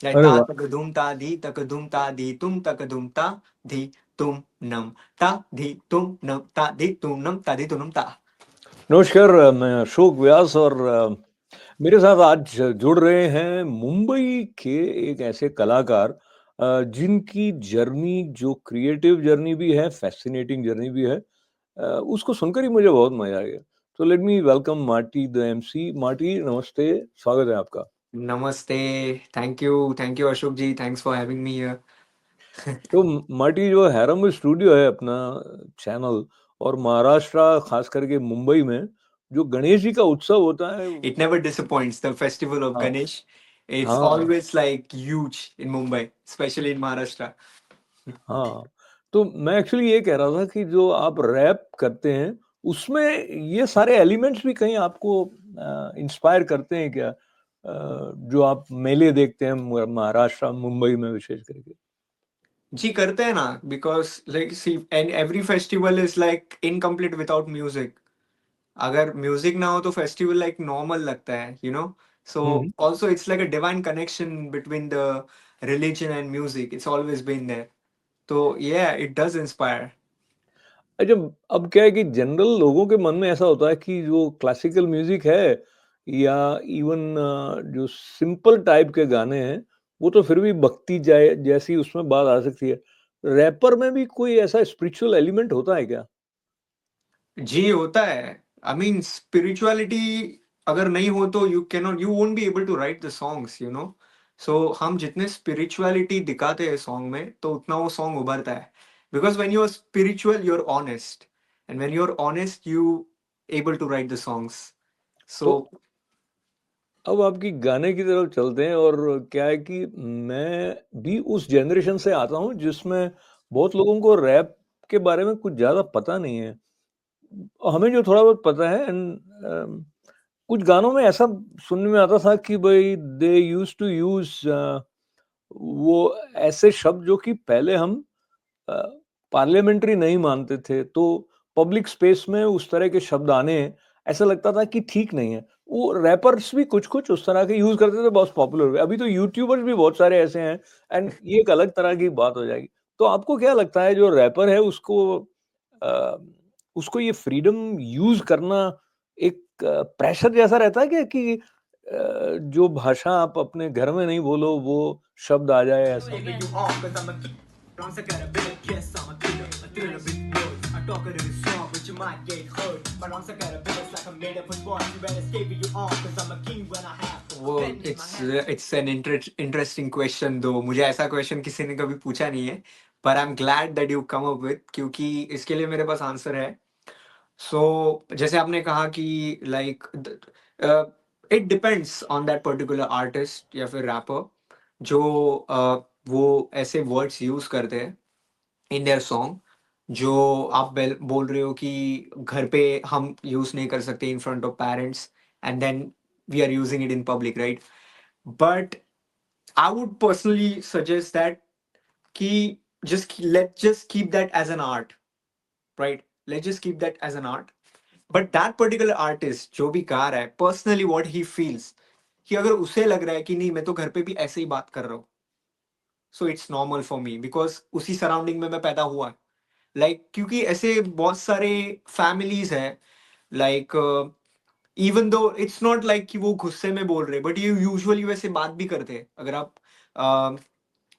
अरे ता वाह। तक धूम ता धी तुम तक धूम ता धी तुम नम ता धी तुम नम ता धी तुम नम ता धी तुम नम ता। नमस्कार, मैं अशोक व्यास और मेरे साथ आज जुड़ रहे हैं मुंबई के एक ऐसे कलाकार जिनकी जर्नी जो क्रिएटिव जर्नी भी है, फैसिनेटिंग जर्नी भी है। उसको सुनकर ही मुझे बहुत मजा आ गया। तो let me welcome Marty the MC. Marty नमस्ते, स्वागत है आपका। नमस्ते। Thank you Ashok ji, thanks for having me here. तो मार्टी जो हैरम स्टूडियो है अपना चैनल, और महाराष्ट्र खास करके मुंबई में जो गणेश जी का उत्सव होता है। It never disappoints. The festival of हाँ Ganesh, it's हाँ always like huge in Mumbai, especially in Maharashtra. हाँ, तो मैं एक्चुअली ये कह रहा था कि जो आप रैप करते हैं, उसमें ये सारे एलिमेंट्स भी कहीं आपको इंस्पायर करते हैं क्या? जो आप मेले देखते हैं महाराष्ट्र, मुंबई में विशेष करके? जी करते हैं ना, because like see, and every festival is like incomplete without music. अगर म्यूजिक ना हो तो फेस्टिवल लाइक नॉर्मल लगता है, you know. So hmm. Also it's like a divine connection between the religion and music, it's always been there. तो या it does inspire. अच्छा, अब क्या है कि जनरल लोगों के मन में ऐसा होता है कि जो क्लासिकल म्यूजिक है या इवन जो सिंपल टाइप के गाने हैं, वो तो फिर भी भक्ति जाए जैसी उसमें बात आ सकती है। रैपर में भी कोई ऐसा स्पिरिचुअल एलिमेंट होता है क्या? जी होता है। आई मीन स्पिरिचुअलिटी अगर नहीं हो तो you can you won't be able to write the songs, you know. So हम जितने स्पिरिचुअलिटी दिखाते हैं सॉन्ग में तो उतना वो सॉन्ग उभरता है। Because when you are spiritual you are honest, and when you are honest you able to write the songs. तो सो अब आपकी गाने की तरफ चलते हैं। और क्या है कि मैं भी उस जनरेशन से आता हूँ जिसमें बहुत लोगों को रैप के बारे में कुछ ज़्यादा पता नहीं है। हमें जो थोड़ा बहुत पता है, एंड कुछ गानों में ऐसा सुनने में आता था कि भाई दे यूज्ड टू यूज वो ऐसे शब्द जो कि पहले हम पार्लियामेंट्री नहीं मानते थे, तो पब्लिक स्पेस में उस तरह के शब्द आने ऐसा लगता था कि ठीक नहीं है। वो रैपर्स भी कुछ कुछ उस तरह के यूज करते थे, बहुत पॉपुलर हुए। अभी तो यूट्यूबर्स भी बहुत सारे ऐसे हैं, एंड ये एक अलग तरह की बात हो जाएगी। तो आपको क्या लगता है जो रैपर है उसको अ, उसको ये फ्रीडम यूज करना एक प्रेशर जैसा रहता है क्या कि जो भाषा आप अपने घर में नहीं बोलो वो शब्द आ जाए ऐसा? वो इट्स एन इंटरेस्टिंग क्वेश्चन, दो मुझे ऐसा क्वेश्चन किसी ने कभी पूछा नहीं है। पर I am glad that you come up with, क्योंकि इसके लिए मेरे पास आंसर है। सो जैसे आपने कहा कि like it depends on that particular artist या फिर रैपर जो वो ऐसे वर्ड्स यूज करते हैं इन देयर सॉन्ग, जो आप बोल रहे हो कि घर पे हम यूज नहीं कर सकते in front of parents, and then we are using it in public, right? But I would personally suggest that कि just keep that as an art, right? Let's just keep that as an art. But that particular artist जो भी गा रहा है, personally what he feels, कि अगर उसे लग रहा है कि नहीं मैं तो घर पे भी ऐसे ही बात कर रहा हूँ, so it's normal for me, because उसी सराउंडिंग में मैं पैदा हुआ। लाइक क्योंकि ऐसे बहुत सारे फैमिलीज है, like even though it's not like कि वो गुस्से में बोल रहे, बट ये यूजुअली वैसे बात भी करते हैं। अगर आप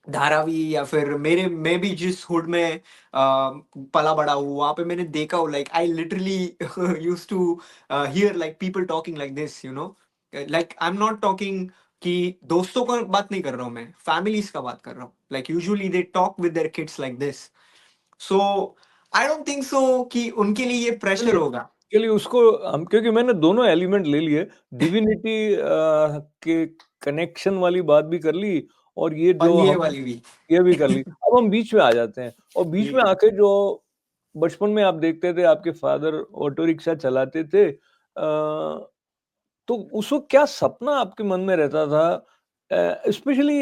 धारावी या फिर मेरे मैं भी जिस हुड में पला बड़ा हूँ वहां पे मैंने देखा हूँ, like I literally use to hear like people talking like this, you know. Like I am not talking कि दोस्तों का बात नहीं कर रहा हूँ, मैं फैमिलीज का बात कर रहा हूँ। Like usually they talk with their kids like this. So I don't think so कि उनके लिए ये प्रेशर चलिए होगा। चलिए उसको हम, क्योंकि मैंने दोनों एलिमेंट ले लिए, डिविनिटी के कनेक्शन वाली बात भी कर ली, और ये और जो ये हम वाली भी। ये भी कर ली। अब हम बीच में आ जाते हैं, और बीच में आके जो बचपन में आप देखते थे आपके फादर ऑटो रिक्शा चलाते थे, तो उस वक्त क्या सपना आपके मन में रहता था? स्पेशली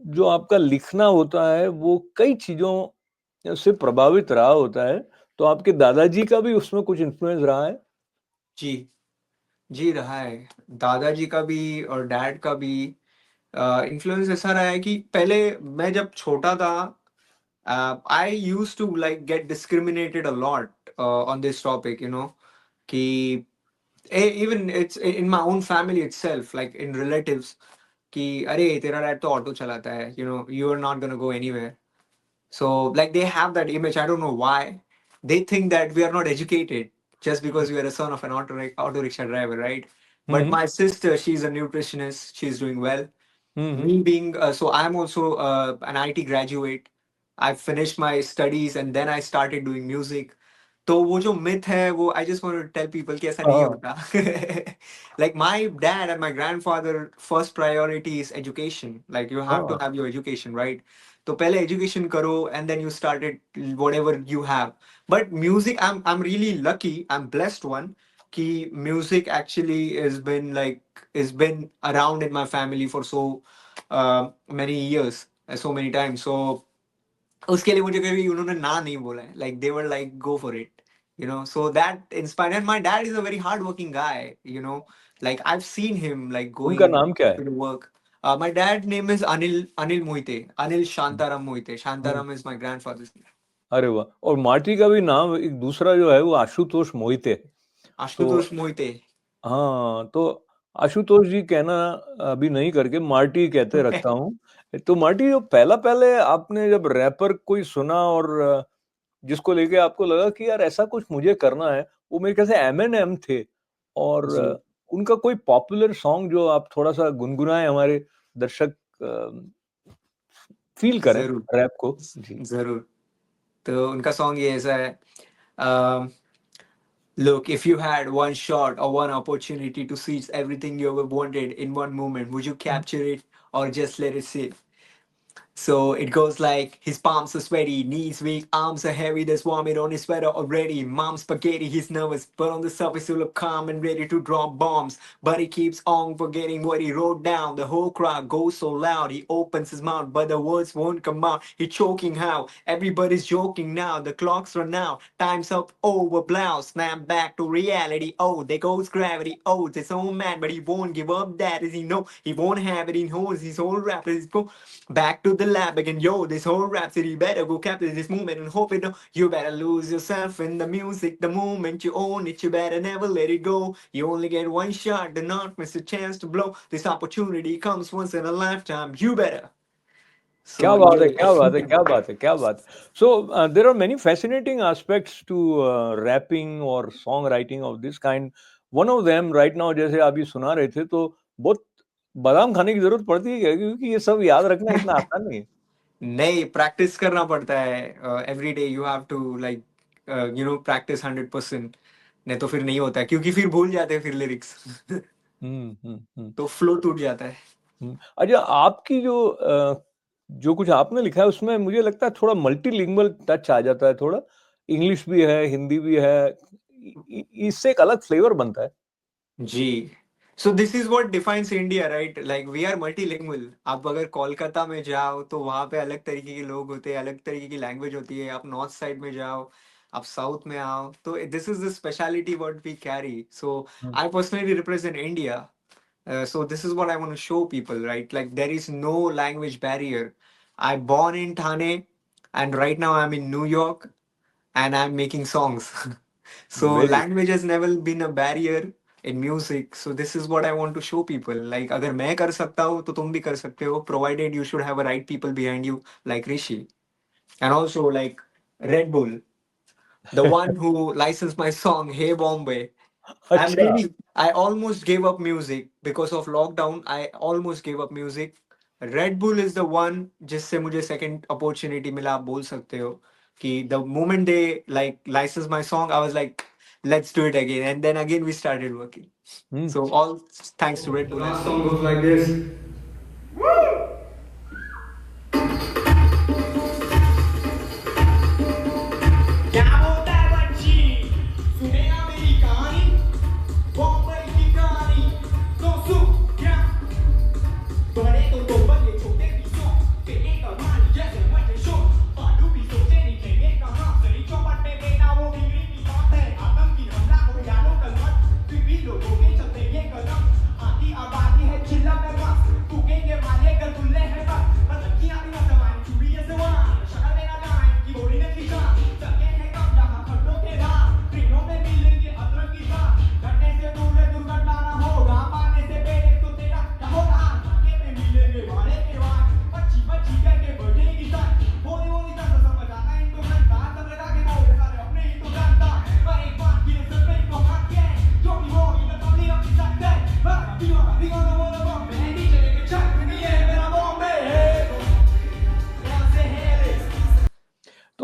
जो आपका लिखना होता है वो कई चीजों से प्रभावित रहा होता है, तो आपके दादाजी का भी उसमें कुछ इन्फ्लुएंस रहा है? जी जी रहा है। दादाजी का भी और डैड का भी इन्फ्लुएंस ऐसा रहा है कि पहले मैं जब छोटा था, I used to like get discriminated a lot on this topic, you know, कि even it's in my own family itself, like in relatives, कि अरे तेरा डैड तो ऑटो चलाता है, you know, you are not gonna go anywhere. So like they have that image. I don't know why. They think that we are not educated just because we are a son of an auto rickshaw driver, right? But hmm my sister, she's a nutritionist. She's doing well. Hmm Me being so, I'm also an IT graduate. I finished my studies and then I started doing music. तो वो जो myth है वो I just want to tell people कि ऐसा नहीं हाँ होता. Like my dad and my grandfather, first priority is education. Like you have to हाँ have your education, right? तो पहले education करो and then you started whatever you have. But music, I'm really lucky. I'm blessed one. कि music actually has been around in my family for so many years, so many times. So उसके लिए मुझे कभी उन्होंने ना नहीं बोला है, like they were like go for it, you know, so that inspired. And my dad is a very hard working guy, you know, like I have seen him like उनका गोइंग नाम क्या है? To work. My dad name is Anil Mohite, Anil Shantaram Mohite. Hmm, Shantaram is my grandfather's name. अरे वाह। और Marty का भी नाम एक दूसरा जो है वो आशुतोष मोहिते है। तो आशुतोष मोहिते. हाँ, तो आशुतोष जी कहना अभी नहीं करके मार्टी कहते रखता हूँ। तो मार्टी, जो पहला पहले आपने जब रैपर कोई सुना और जिसको लेके आपको लगा कि यार ऐसा कुछ मुझे करना है, वो मेरे ख्याल से एमएनएम थे। और जी, उनका कोई पॉपुलर सॉन्ग जो आप थोड़ा सा गुनगुनाएं, हमारे दर्शक फील करें जरूर, रैप को। जी। जरूर. तो उनका सॉन्ग ये ऐसा है. um, Look, if you had one shot or one opportunity to seize everything you ever wanted in one moment, would you capture it or just let it sit? So it goes like his palms are sweaty, knees weak, arms are heavy, there's vomit on his sweater already. Mom's spaghetti, he's nervous, but on the surface he look calm and ready to drop bombs. But he keeps on forgetting what he wrote down. The whole crowd goes so loud, he opens his mouth, but the words won't come out. He's choking how? Everybody's joking now. The clocks run out, time's up, over blouse. Snap back to reality. Oh, there goes gravity. Oh, they're so mad, but he won't give up. That is he know he won't have it. He knows his whole rap is go back to the lab again. Yo, this whole rhapsody better go capture this moment and hope it. You better lose yourself in the music. The moment you own it, you better never let it go. You only get one shot, do not miss a chance to blow. This opportunity comes once in a lifetime. You better. क्या So बात है, yeah. क्या बात है, क्या बात है, क्या बात है। So there are many fascinating aspects to rapping और song writing of this kind. One of them right now, जैसे आप ये सुना रहे थे, तो बहुत बादाम खाने की जरूरत पड़ती है क्या? क्योंकि ये सब याद रखना इतना आसान नहीं है। नहीं, प्रैक्टिस करना पड़ता है. Every day you have to like you know practice 100%. नहीं तो फिर नहीं होता है, क्योंकि फिर भूल जाते हैं फिर लिरिक्स. हम्म हम्म हम्म तो फ्लो टूट जाता है. अच्छा, आपकी जो कुछ आपने लिखा है उसमें मुझे लगता है थोड़ा मल्टीलिंगुअल टच आ जाता है, थोड़ा इंग्लिश भी है, हिंदी भी है। इससे एक अलग फ्लेवर बनता है। जी. So this is what defines India, right? Like we are multilingual. आप अगर कोलकाता में जाओ तो वहां पे अलग तरीके के लोग होते हैं, अलग तरीके की लैंग्वेज होती है. आप नॉर्थ साइड में जाओ, आप साउथ में आओ, तो this is the speciality what we carry. So hmm, I personally represent India. So this is what I want to show people, right? Like there is no language barrier. I born in Thane, and right now I'm in New York, and I'm making songs. So very. language has never been a barrier in music. So this is what I want to show people. Like अगर मैं कर सकता हूँ तो तुम भी कर सकते हो. Provided you should have a right people behind you, like Rishi, and also like Red Bull, the one who licensed my song Hey Bombay. I'm अच्छा। really. I almost gave up music because of lockdown. I almost gave up music. Red Bull is the one जिससे मुझे second opportunity मिला, आप बोल सकते हो कि the moment they like licensed my song, I was like, let's do it again, and then again we started working. Hmm So all thanks to Red Bull. Last song goes like this. क्या बोलता है बच्ची, सुनेगा मेरी कहानी, बॉम्बे की कहानी. तो सुन क्या, बड़े तो बदले, छोटे भी सो, तेरे कमाल जैसे मचे शो, पालू भी सोचे निकलेंगे कहाँ, सही चौपट पे बेटा वो बिगड़ी की बात है, आतंकी हमला को यादों कल मत, फिर भी लोगों के चलते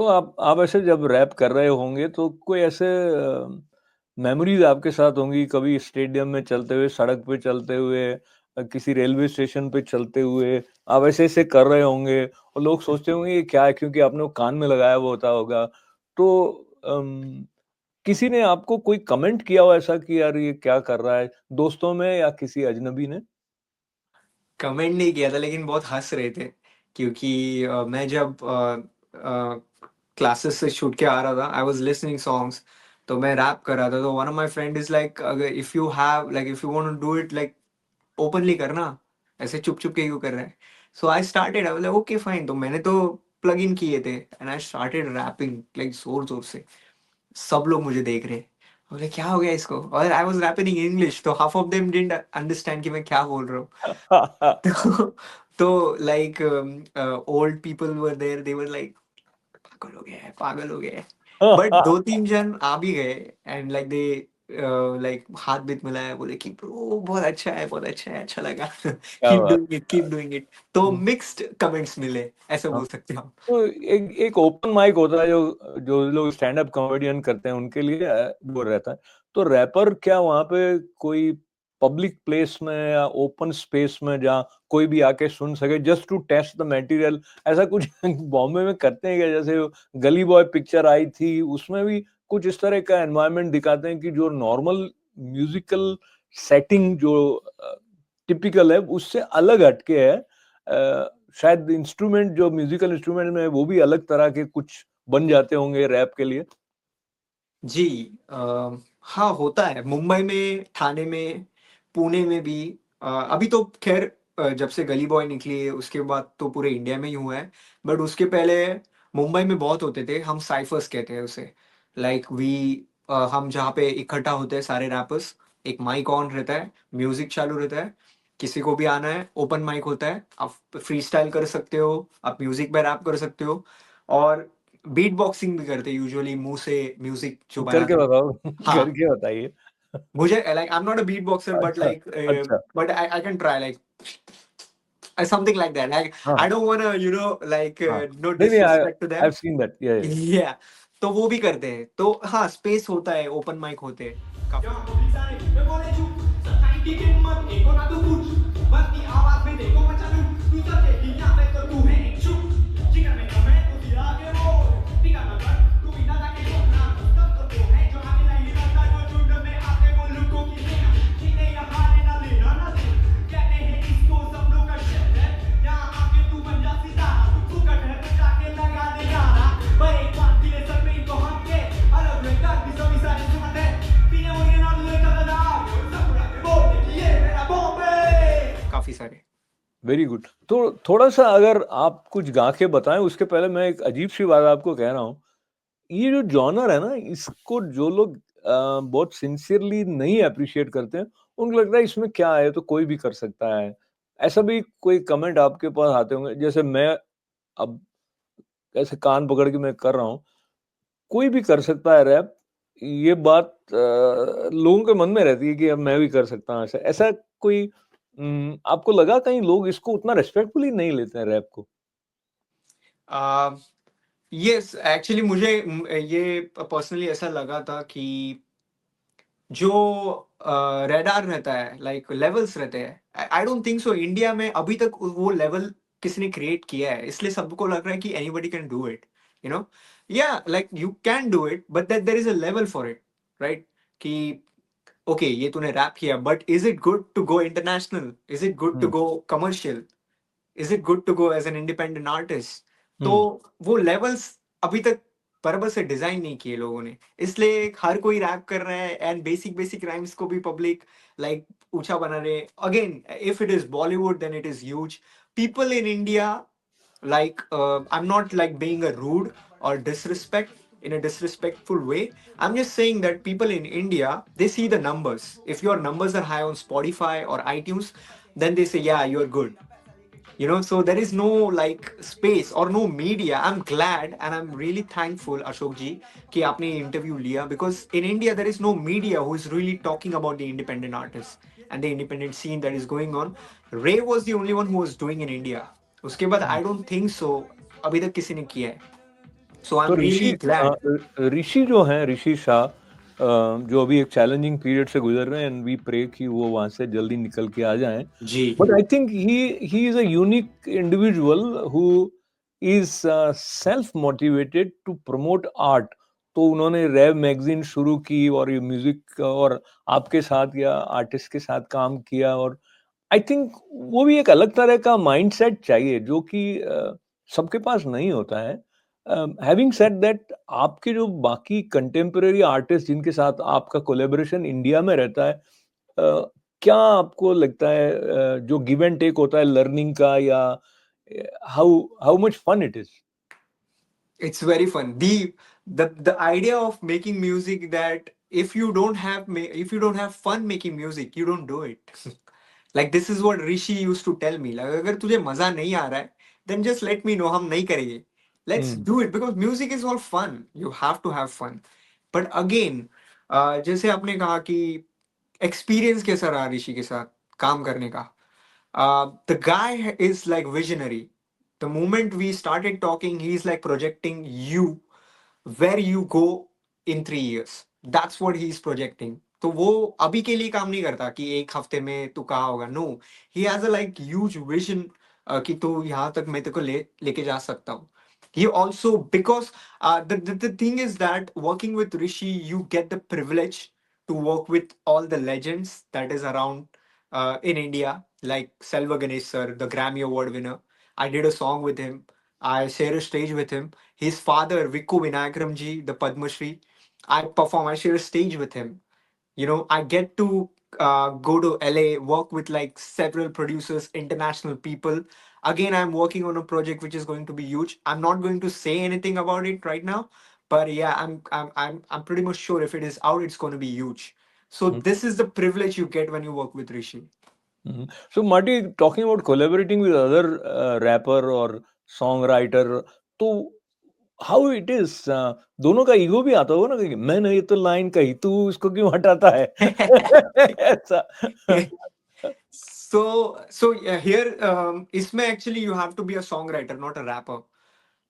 तो आप ऐसे जब रैप कर रहे होंगे तो कोई ऐसे मेमोरीज आपके साथ होंगी, कभी स्टेडियम में चलते हुए, सड़क पे चलते हुए, किसी रेलवे स्टेशन पे चलते हुए आप ऐसे ऐसे कर रहे होंगे और लोग सोचते होंगे ये क्या है, क्योंकि आपने वो कान में लगाया हुआ होता होगा। तो किसी ने आपको कोई कमेंट किया हो ऐसा कि यार ये क्या कर रहा है, दोस्तों में या किसी अजनबी ने? कमेंट नहीं किया था लेकिन बहुत हँस रहे थे क्योंकि मैं जब क्लासेस से छूट के आ रहा था, आई वाज़ लिसनिंग सॉन्ग्स, तो मैं रैप कर रहा था, तो one of my friend is like, अगर if you want to do it like openly करना, ऐसे चुप-चुप के क्यों कर रहा है? So I was like okay fine, तो मैंने तो प्लग इन किए थे and I started rapping like ज़ोर-ज़ोर से। सब लोग मुझे देख रहे हैं। बोले क्या हो गया इसको? और I was rapping in English, तो half of them didn't understand कि मैं क्या बोल रहा हूँ। तो like old people were there, they were like पागल हो गया है, पागल हो गया है। बट 2-3 जन आ भी गए एंड लाइक दे लाइक हाथ बीत मिलाया, बोले कि ब्रो बहुत अच्छा है, अच्छा लगा। क्या बात कीप डूइंग इट। तो मिक्स्ड कमेंट्स मिले, ऐसे है। बोल सकते हो आप। तो एक एक ओपन माइक होता है जो जो लोग स्टैंड अप कॉमेडियन करते हैं उनके लिए वो रहता है। तो रैपर क्या वहाँ पे कोई पब्लिक प्लेस में या ओपन स्पेस में जहाँ कोई भी आके सुन सके just to test the material, ऐसा कुछ बॉम्बे में करते हैं क्या? जैसे वो गली बॉय पिक्चर आई थी उसमें भी कुछ इस तरह का एनवायरनमेंट दिखाते हैं कि जो नॉर्मल म्यूजिकल सेटिंग जो टिपिकल है उससे अलग हटके है। शायद इंस्ट्रूमेंट जो म्यूजिकल इंस्ट्रूमेंट में है, वो भी अलग तरह के कुछ बन जाते होंगे रैप के लिए। जी, हाँ, होता है। मुंबई में, ठाणे में, पुणे में भी। अभी तो ख़ैर जब से गली बॉय निकली है उसके बाद तो पूरे इंडिया में ही हुआ है। बट उसके पहले मुंबई में बहुत होते थे, हम साइफ़र्स कहते हैं उसे। लाइक हम जहाँ पे इकट्ठा होते हैं सारे रैपर्स, एक माइक ऑन रहता है, म्यूज़िक चालू रहता है, किसी को भी आना है, ओपन माइक होता है, आप फ्रीस्टाइल कर सकते हो, आप म्यूज़िक पे रैप कर सकते हो और बीट बॉक्सिंग भी करते हैं यूजुअली, मुँह से म्यूज़िक जो करके बनाते हैं। बताओ, हाँ, करके बताइए। मुझे like I am not a beat boxer but अच्छा, लाइक अच्छा। But I can try like something like that. Like हाँ, आई हाँ, डोंट वांना लाइक हाँ। नो नहीं, नहीं, I disrespect to I them. Have seen that. Yeah, yeah. या तो वो भी करते हैं। तो हाँ, स्पेस होता है, ओपन माइक होते हैं काफ़ी। काफ़ी सारे। Very good. तो थोड़ा-सा अगर आप कुछ गा के बताएँ उसके पहले मैं एक अजीब-सी बात आपको कह रहा हूँ। ये जो जॉनर है ना, इसको जो लोग बहुत सिंसियरली नहीं एप्रिशिएट करते हैं, उनको लगता है इसमें क्या है, ये तो कोई भी कर सकता है। ऐसा भी कोई कमेंट आपके पास आते होंगे? जैसे मैं अब ऐसे कान पकड़ के मैं कर रहा हूँ, कोई भी कर सकता है रैप, ये बात लोगों के मन में रहती है कि अब मैं भी कर सकता हूँ ऐसा। ऐसा कोई आपको लगा कहीं लोग इसको उतना रिस्पेक्टफुली नहीं लेते हैं रैप को? अ, येस, एक्चुअली मुझे ये पर्सनली ऐसा लगा था कि जो रडार रहता है, लाइक लेवल्स रहते हैं, I don't think so India में अभी तक वो लेवल किसी ने क्रिएट किया है, इसलिए सबको लग रहा है कि anybody can do it, you know. Yeah like you can do it but that there is a level for it, right? कि ओके, ये तूने रैप किया but is it good to go international, is it good to hmm, go commercial, is it good to go as an independent artist? तो hmm, वो levels अभी तक बराबर से डिजाइन नहीं किए लोगों ने, इसलिए हर कोई रैप कर रहा है एंड बेसिक बेसिक राइम्स को भी पब्लिक लाइक ऊंचा बना रहे। Again, if it is Bollywood then it is huge. People in India, like I'm not like being a rude or disrespect in a disrespectful way. I'm just saying that people in India, they see the numbers. If your numbers are high on Spotify or iTunes, then they say yeah, you're good, you know. So there is no like space or no media. I'm glad and I'm really thankful, Ashok ji, ki aapne ye interview liya, because in India there is no media who is really talking about the independent artists and the independent scene that is going on. Ray was the only one who was doing in India. उसके बाद हुँ। I don't think so अभी तक किसी ने किया है। So I'm तो really glad. ऋषि जो हैं, ऋषि शाह, जो अभी एक चैलेंजिंग पीरियड से गुजर रहे हैं, एंड वी प्रे कि वो वहां से जल्दी निकल के आ जाएं. जी. But I think he is a unique individual who is self motivated to promote art. तो उन्होंने रैप मैगजीन शुरू की और ये म्यूजिक और आपके साथ या आर्टिस्ट के साथ काम किया. और आई थिंक वो भी एक अलग तरह का माइंडसेट चाहिए जो कि सबके पास नहीं होता है. हैविंग सेड दैट, आपके जो बाकी कंटेम्पररी आर्टिस्ट जिनके साथ आपका कोलैबोरेशन इंडिया में रहता है, क्या आपको लगता है जो गिव एंड टेक होता है लर्निंग का, या how how much fun it is? It's very fun. The idea of making music, that if you don't have fun making music, you don't do it. Like this is what Rishi used to tell me. Like अगर तुझे मजा नहीं आ रहा है, then just let me know. हम नहीं करेंगे. Let's do it because music is all fun. You have to have fun. But again, जैसे आपने कहा कि एक्सपीरियंस कैसा रहा ऋषि के साथ काम करने का. The guy is like visionary. The moment we started talking, he's like projecting you where you go in 3 years. That's what he's projecting. तो वो अभी के लिए काम नहीं करता कि एक हफ्ते में तू कहाँ होगा. No, he has a like huge vision कि तू यहाँ तक मैं तेरे को लेके जा सकता हूँ. He also, because the thing is that working with Rishi, you get the privilege to work with all the legends that is around in India, like Selva Ganesh sir, the Grammy Award winner. I did a song with him. I share a stage with him. His father, Vikku Vinayakaramji, the Padma Shri, I share a stage with him. I get to go to LA, work with like several producers, international people. Again, I'm working on a project which is going to be huge. I'm not going to say anything about it right now, but yeah, I'm pretty much sure if it is out, it's going to be huge. So this is the privilege you get when you work with Rishi. So Marty, talking about collaborating with other rapper or songwriter, तो how it is, दोनों का ego भी आता होगा ना कि मैंने ये तो लाइन कही, तू इसको क्यों हटाता है? ऐसा. So yeah, here इसमें actually you have to be a songwriter, not a rapper,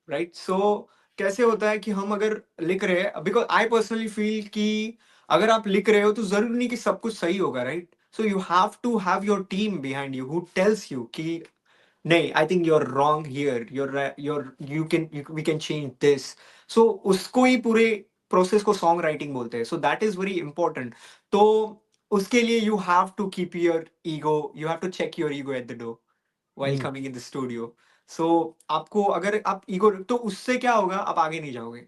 right? So कैसे होता है कि हम अगर लिख रहे हैं, because I personally feel कि अगर आप लिख रहे हो तो जरूरी नहीं कि सब कुछ सही होगा, right? So you have to have your team behind you who tells you कि नहीं, I think you're wrong here. We can change this. So उसको ही पूरे प्रोसेस को सॉन्ग राइटिंग बोलते हैं. So that is very important. तो उसके लिए you have to keep your ego. You have to check your ego at the door while coming in the studio. So आपको अगर आप ईगो, तो उससे क्या होगा, आप आगे नहीं जाओगे.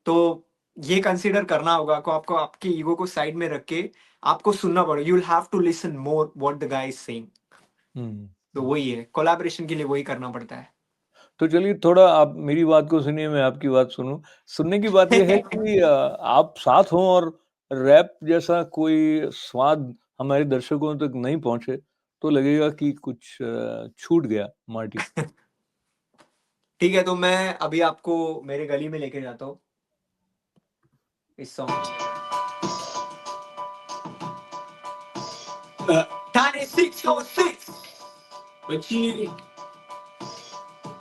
तो ये कंसीडर करना होगा को आपको आपके ईगो को साइड में रख के आपको सुनना पड़ेगा. You will have to listen more what the guy is saying. तो वही है, कोलैबोरेशन के लिए वही करना पड़ता है. तो चलिए, थोड़ा आप मेरी बात को सुनिए, मैं आपकी बात सुनूं. सुनने की बात यह है कि आप साथ हों और रैप जैसा कोई स्वाद हमारे दर्शकों तक नहीं पहुंचे तो लगेगा कि कुछ छूट गया, मार्टी. ठीक है, तो मैं अभी आपको मेरे गली में लेके जाता हूँ इस सॉन्ग. Tiny 606 बची.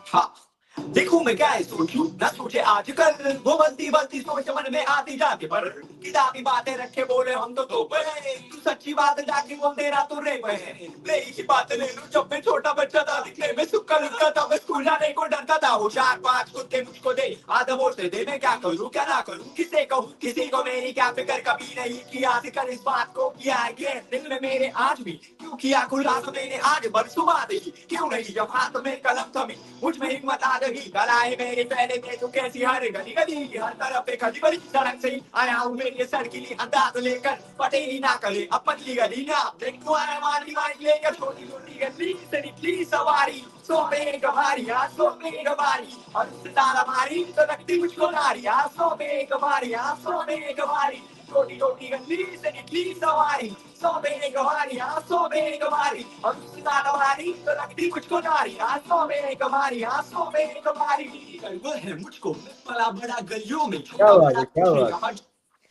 हाँ, देखूं मैं क्या है सोचूं ना सोचे आजकल, वो बनती बनती सोच मन में आती जाती, पर किताबी बातें रखे बोले हम तो तोपे हैं. तू सच्ची बात जाके बोल दे रहा तू रेप है. ले ही बात ले लूं, जब मैं छोटा बच्चा था दिखने में सुक्का लुक्का था, मैं स्कूल जाने को डरता था. होशियार पांच कुत्ते मुझको दे आधा वोट दे, मैं क्या करूं क्या ना करूं, किसे कहूं किसी को मेरी क्या फिक्र कभी नहीं किया, फिक्र इस बात को किया है कि दिल में मेरे आज भी क्यों किया खुला तो मैंने आज बरसों बाद ही, क्यों नहीं जब हाथ में कलम थमी मुझ में हिम्मत आ गई. गलाए मेरे पहले में तो कैसी हर गली गली हर तरफ एक खली बली सड़क से आया हूँ मेरी सड़कीली अंदाज लेकर, पटेली ना करे अब पतली गली ना देखो आया मारी मारी लेकर, छोटी छोटी गली से निकली सवारी. सो में गवारी आज सो में गवारी और उससे तारा मारी तो लगती मुझको नारी. आज सो में गवारी आज सो में गवारी, छोटी छोटी गली से निकली सवारी. सो में गवारी आज सो में गवारी और उससे तारा मारी तो लगती मुझको नारी. आज सो में गवारी आज सो में गवारी, गर्व है मुझको बड़ा बड़ा गलियों में क्या छोटा बात बड़ा है, क्या कुछ नहीं बात, कहा.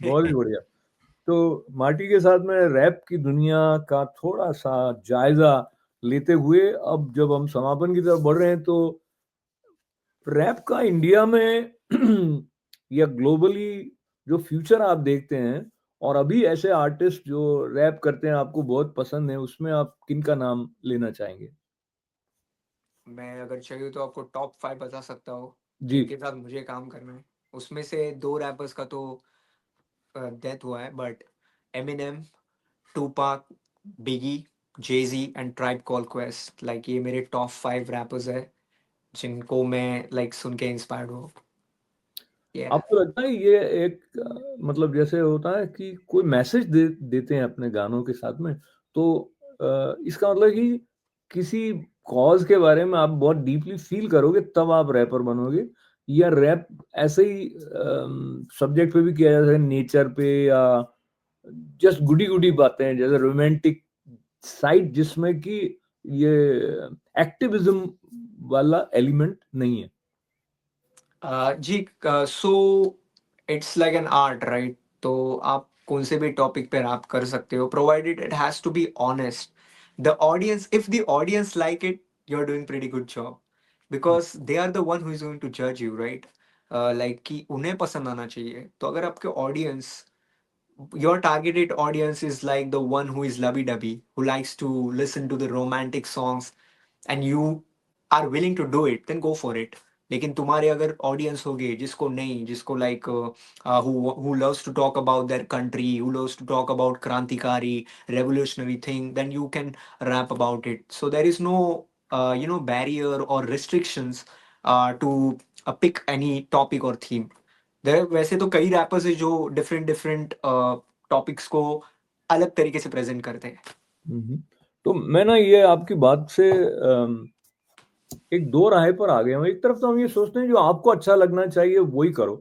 बहुत ही बढ़िया. तो मार्टी के साथ में रैप की दुनिया का थोड़ा सा जायजा लेते हुए अब जब हम समापन की तरफ बढ़ रहे हैं, तो रैप का इंडिया में या ग्लोबली जो फ्यूचर आप देखते हैं, और अभी ऐसे आर्टिस्ट जो रैप करते हैं आपको बहुत पसंद है, उसमें आप किनका नाम लेना चाहेंगे? मैं अगर चाहिए तो आपको टॉप 5 बता सकता हूँ, जी। जिनके साथ मुझे काम करना है। उसमें से 2 रैपर्स का तो डेथ हुआ है, but Eminem, Tupac, Biggie, Jay Z and tribe called quest, like ये मेरे टॉप 5 रैपर्स हैं, जिनको मैं लाइक सुन के इंस्पायर्ड हूँ। या आपको लगता है ये एक मतलब जैसे होता है कि कोई मैसेज देते हैं अपने गानों के साथ में, तो इसका मतलब कि किसी कॉज़ के बारे में आप बहुत डीपली फ़ील करोगे तब आप रैपर बनोगे, या रैप ऐसे ही सब्जेक्ट पे भी किया जा सकता है, नेचर पे, या जस्ट गुडी-गुडी बातें जैसे रोमांटिक साइड जिसमें कि ये एक्टिविज़्म वाला एलिमेंट नहीं है? जी, so it's like an art, right? तो आप कौन से भी टॉपिक पे रैप कर सकते हो, provided it has to be honest. The audience, if the audience like it, you are doing pretty good job, because they are the one who is going to जज यू, राइट? लाइक कि उन्हें पसंद आना चाहिए। तो अगर आपके audience, your targeted audience is like the one who is lovey dovey, who likes to listen to the romantic songs, and you are willing to do it, then go for it. लेकिन तुम्हारे अगर audience होगे जिसको नहीं, जिसको like who loves to talk about their country, who loves to talk about क्रांतिकारी revolutionary thing, then you can rap about it. So there is no barrier or restrictions to pick any topic or theme. वैसे तो कई rappers है जो different different topics को अलग तरीके से प्रेजेंट करते हैं। हुँ, हुँ। तो मैं ना ये आपकी बात से एक दो राहे पर आ गया हूँ। एक तरफ तो हम ये सोचते हैं जो आपको अच्छा लगना चाहिए वही करो,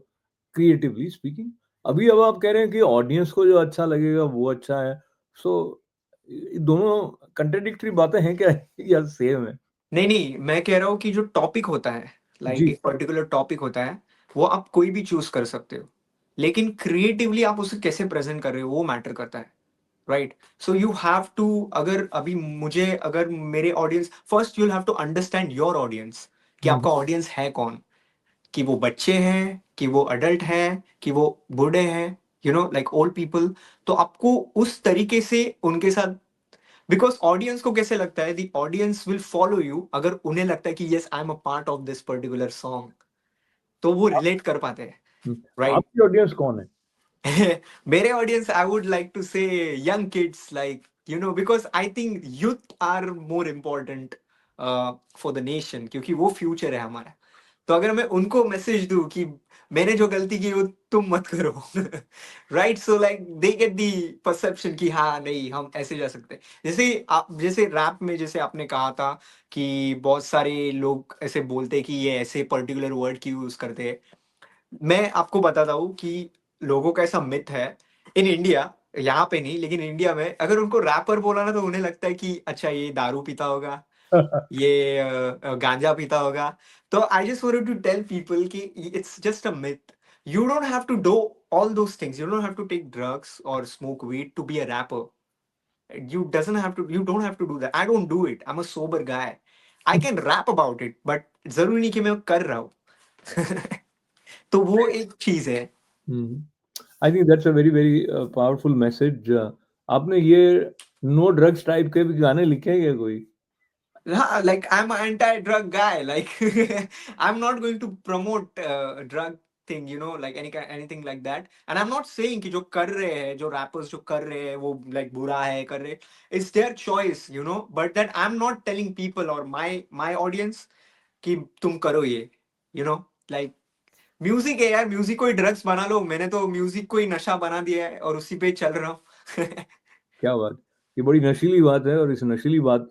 क्रिएटिवली स्पीकिंग। अभी अब आप कह रहे हैं कि ऑडियंस को जो अच्छा लगेगा वो अच्छा है। सो दोनों कंट्राडिक्टरी बातें हैं क्या या सेम है? नहीं, नहीं, मैं कह रहा हूँ कि जो टॉपिक होता है, लाइक जी। एक पर्टिकुलर टॉपिक होता है, वो आप कोई भी चूज़ कर सकते हो। लेकिन क्रिएटिवली आप उसे कैसे प्रेज़ेंट कर रहे हो, वो मैटर करता है, right? So you have to, अगर अभी मुझे, अगर मेरे audience, first you will have to understand your audience, कि हुँ, आपका ऑडियंस है कौन? कि वो बच्चे हैं, कि वो अडल्ट हैं, कि वो बूढ़े हैं, लाइक ओल्ड पीपल। तो आपको उस तरीके से उनके साथ, बिकॉज़ ऑडियंस को कैसे लगता है, the audience will follow you अगर उन्हें लगता है कि yes I am a part of this particular song, तो वो आप रिलेट कर पाते हैं, हुँ, राइट? आपकी ऑडियंस कौन है? मेरे audience, I would like to say young kids, like because I think youth are more important for the nation, क्योंकि वो फ्यूचर है हमारा। तो अगर मैं उनको मैसेज दूँ कि मैंने जो गलती की वो तुम मत करो, right? So like they get the perception कि हाँ, नहीं, हम ऐसे जा सकते हैं। जैसे रैप में जैसे आपने कहा था कि बहुत सारे लोग ऐसे बोलते हैं कि ये ऐसे पर्टिकुलर वर्ड क्यों यूज़ करते हैं। मैं आपको बताता हूँ कि लोगों का ऐसा मिथ है इन इंडिया, यहाँ पे नहीं, लेकिन इंडिया में अगर उनको रैपर बोला ना, तो उन्हें लगता है कि अच्छा, ये दारू पीता होगा, ये गांजा पीता होगा। तो I just wanted to tell people कि it's just a myth. You don't have to do all those things, you don't have to take drugs और smoke weed to be a rapper. You don't have to do that. I don't do it. I'm a sober guy. I can rap about it, but जरूरी नहीं कि मैं कर रहा हूँ। तो वो एक चीज है। Hmm. I think that's a very very powerful message. आपने ये नो ड्रग्स टाइप के भी गाने लिखे हैं क्या कोई? Like I'm an anti-drug guy. Like I'm not going to promote drug thing, like anything like that. And I'm not saying कि जो कर रहे हैं, जो rappers जो कर रहे हैं वो like बुरा है कर रहे, it's their choice, but that I'm not telling people or my audience कि तुम करो ये, like म्यूजिक है यार, म्यूजिक को ही ड्रग्स बना लो। मैंने तो म्यूजिक को ही नशा बना दिया है और उसी पे चल रहा हूँ। क्या बात! ये बड़ी नशीली बात है और इस नशीली बात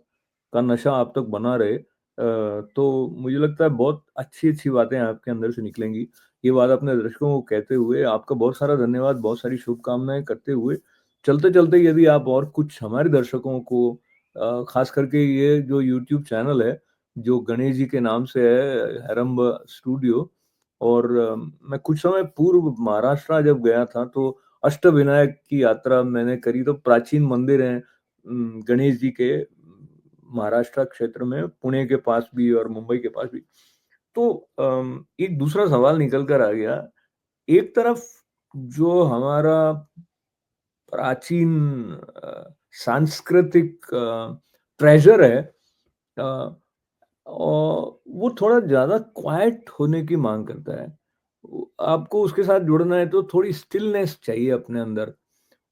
का नशा आप तक बना रहे, तो मुझे लगता है बहुत अच्छी-अच्छी बातें आपके अंदर से निकलेंगी। ये बात अपने दर्शकों को कहते हुए आपका बहुत सारा धन्यवाद, बहुत सारी शुभकामनाएँ करते हुए, चलते-चलते यदि आप और कुछ हमारे दर्शकों को ख़ास करके ये जो यूट्यूब चैनल है, जो गणेश जी के नाम से है, हेरंब स्टूडियो, और मैं कुछ समय पूर्व महाराष्ट्र जब गया था तो अष्टविनायक की यात्रा मैंने करी, तो प्राचीन मंदिर हैं गणेश जी के महाराष्ट्र क्षेत्र में, पुणे के पास भी और मुंबई के पास भी। तो एक दूसरा सवाल निकल कर आ गया। एक तरफ जो हमारा प्राचीन सांस्कृतिक ट्रेजर है, और वो थोड़ा ज़्यादा क्वाइट होने की माँग करता है। आपको उसके साथ जुड़ना है तो थोड़ी स्टिलनेस चाहिए अपने अंदर।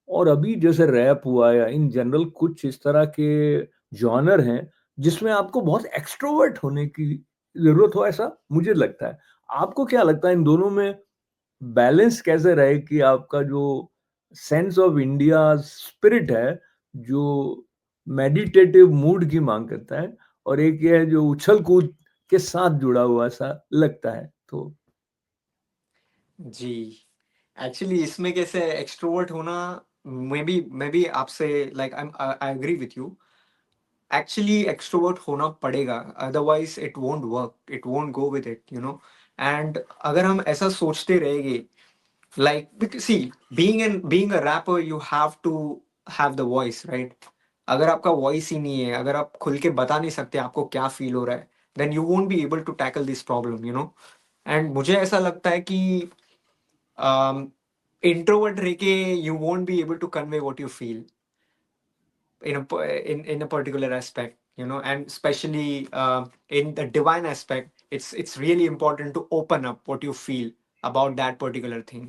और अभी जैसे रैप हुआ या इन जनरल कुछ इस तरह के जॉनर हैं, जिसमें आपको बहुत एक्सट्रोवर्ट होने की ज़रूरत हो, ऐसा मुझे लगता है। आपको क्या लगता है इन दोनों में बैलेंस कैसे रहे कि आपका जो सेंस ऑफ इंडिया स्पिरिट है, जो मेडिटेटिव मूड की माँग करता है, और एक ये है जो उछल-कूद के साथ जुड़ा हुआ सा लगता है? तो जी, एक्चुअली इसमें कैसे एक्सट्रोवर्ट होना, मैं भी आपसे like I agree with you. Actually extrovert होना पड़ेगा, otherwise it won't work, it won't go with it, you know. And अगर हम ऐसा सोचते रहेंगे, like see, being a rapper, you have to have the voice, right? अगर आपका voice ही नहीं है, अगर आप खुल के बता नहीं सकते आपको क्या फील हो रहा है, then you won't be able to tackle this problem, you know. And मुझे ऐसा लगता है कि इंट्रोवर्ट रह के you won't be able to convey what you feel in a particular aspect, you know. And especially in the divine aspect, it's really important to open up what you feel about that particular thing.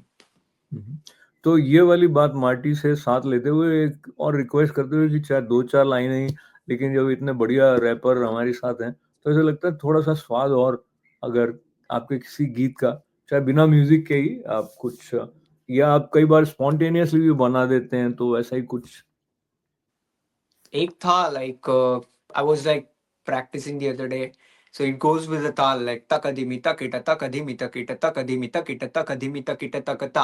हुँ। तो ये वाली बात Marty से साथ लेते हुए एक और रिक्वेस्ट करते हुए कि चाहे 2-4 लाइनें ही, लेकिन जब इतने बढ़िया रैपर हमारे साथ हैं, तो ऐसा लगता है थोड़ा-सा स्वाद और अगर आपके किसी गीत का, चाहे बिना म्यूज़िक के ही आप कुछ, या आप कई बार स्पॉन्टेनियसली भी बना देते हैं, तो ऐसा ही कुछ? एक था like I was like practicing the other day, so it goes with the tal like takadimi takita takadimi takita takadimi takita takadimi takita takata.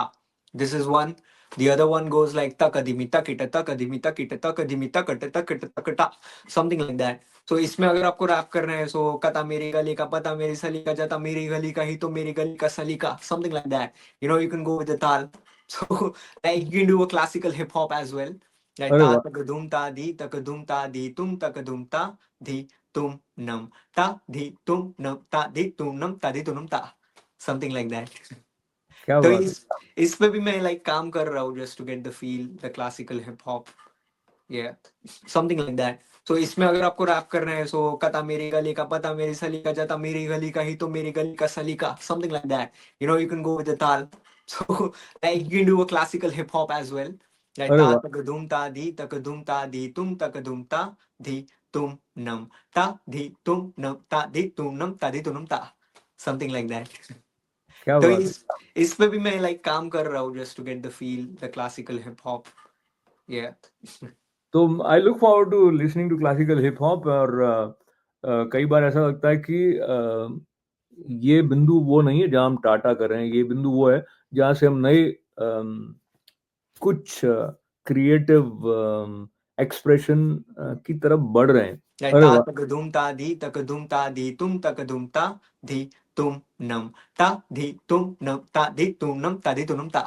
This is one. The other one goes like takadimi takita takadimi takita takadimi takata takata takata, something like that. So इसमें अगर आपको rap करना है, so कता मेरी गली का पता मेरी सली का जाता मेरी गली का ही तो मेरी गली का सलीका, something like that. You know, you can go with the tal. So like you can do a classical hip hop as well. Like अरे ta वाह! tak dum ta di tak dum ta di tum tak dum ta di tum nam ta di tum nam ta di tum nam ta di tum nam ta, something like that. क्या तो बात इस पे भी मैं like काम कर रहा हूँ just to get the feel the classical hip hop, या समथिंग लाइक दैट। सो इसमें अगर आपको रैप करना है, सो कता मेरी गली का पता मेरी सली का जाता मेरी गली का ही तो मेरी गली का सलीका, something like that. You know, you can go with the taal. So like you can do a classical hip hop as well, like अरे ता वाह! तक दुम ता दी तक दुम ता दी तुम तक दुम ता धी तुम नम ता धी तुम नम ता धी तुम नम ता धी तुम नम ता, समथिंग लाइक दैट। क्या तो बात इस पे भी मैं लाइक काम कर रहा हूँ just to get the feel the classical hip hop, या। तो I look forward to listening to classical hip hop, और कई बार ऐसा लगता है कि ये बिंदु वो नहीं है जहाँ हम टाटा कर रहे हैं, ये बिंदु वो है जहाँ से हम नए कुछ क्रिएटिव एक्सप्रेशन की तरफ बढ़ रहे हैं। Like अरे ta वाह! tak dum ta di tak dum ta di tum tak dum ta di tum nam ta di tum nam ta di tum nam ta di tum nam ta,